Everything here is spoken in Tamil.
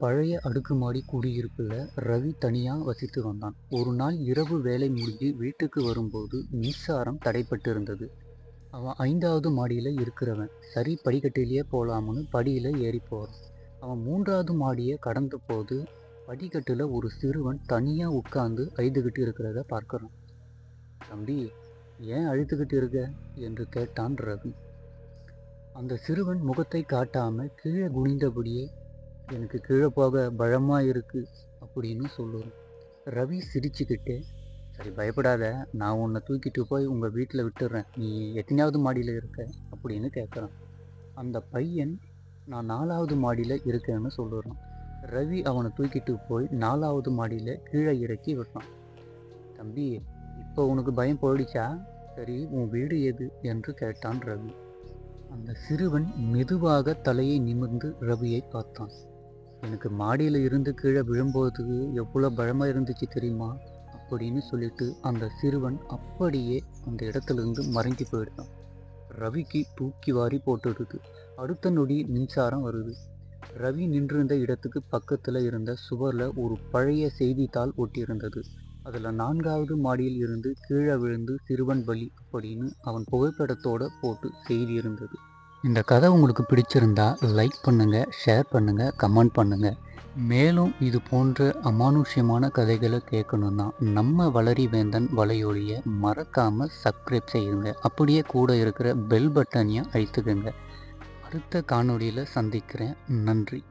பழைய அடுக்குமாடி குடியிருப்புல ரவி தனியா வசித்து வந்தான். ஒரு நாள் இரவு வேலை முடிஞ்சு வீட்டுக்கு வரும்போது மின்சாரம் தடைப்பட்டிருந்தது. அவன் 5வது மாடியில இருக்கிறவன். சரி படிக்கட்டிலேயே போலாம்னு படியில ஏறி போறான். அவன் 3வது மாடியை கடந்த போது படிக்கட்டுல ஒரு சிறுவன் தனியா உட்கார்ந்து அழுதுகிட்டு இருக்கிறத பார்க்கறான். தம்பி, ஏன் அழுதுகிட்டு இருக்க என்று கேட்டான் ரவி. அந்த சிறுவன் முகத்தை காட்டாம கீழே குனிந்தபடியே, எனக்கு கீழே போக பயமா இருக்கு அப்படின்னு சொல்லுறான். ரவி சிரிச்சுக்கிட்டே, சரி பயப்படாத, நான் உன்னை தூக்கிட்டு போய் உங்க வீட்டில் விட்டுடுறேன், நீ எத்தனையாவது மாடியில் இருக்க அப்படின்னு கேட்குறான். அந்த பையன், நான் 4வது மாடியில் இருக்கேன்னு சொல்லுறான். ரவி அவனை தூக்கிட்டு போய் 4வது மாடியில் கீழே இறக்கி விடுறான். தம்பி, இப்போ உனக்கு பயம் போயிடுச்சா? சரி, உன் வீடு எது என்று கேட்டான் ரவி. அந்த சிறுவன் மெதுவாக தலையை நிமிர்ந்து ரவியை பார்த்தான். எனக்கு மாடியில் இருந்து கீழே விழும்போது எவ்வளோ பயமா இருந்துச்சு தெரியுமா அப்படின்னு சொல்லிட்டு அந்த சிறுவன் அப்படியே அந்த இடத்துலேருந்து மறைஞ்சு போயிடுறான். ரவிக்கு தூக்கி வாரி போட்டுடுது. அடுத்த நொடி மின்சாரம் வருது. ரவி நின்றிருந்த இடத்துக்கு பக்கத்தில் இருந்த சுவரில் ஒரு பழைய செய்தித்தாள் ஒட்டியிருந்தது. அதில் 4வது மாடியில் இருந்து கீழே விழுந்து சிறுவன் பலி அப்படின்னு அவன் புகைப்படத்தோட போட்டு செய்தி இருந்தது. இந்த கதை உங்களுக்கு பிடிச்சிருந்தா லைக் பண்ணுங்கள், ஷேர் பண்ணுங்கள், கமெண்ட் பண்ணுங்கள். மேலும் இது போன்ற அமானுஷ்யமான கதைகளை கேட்கணுன்னா நம்ம வளரி வேந்தன் வலையொலியை மறக்காமல் சப்ஸ்கிரைப் செய்யுங்க. அப்படியே கூட இருக்கிற பெல் பட்டனையும் அழுத்துக்குங்க. அடுத்த காணொளியில் சந்திக்கிறேன். நன்றி.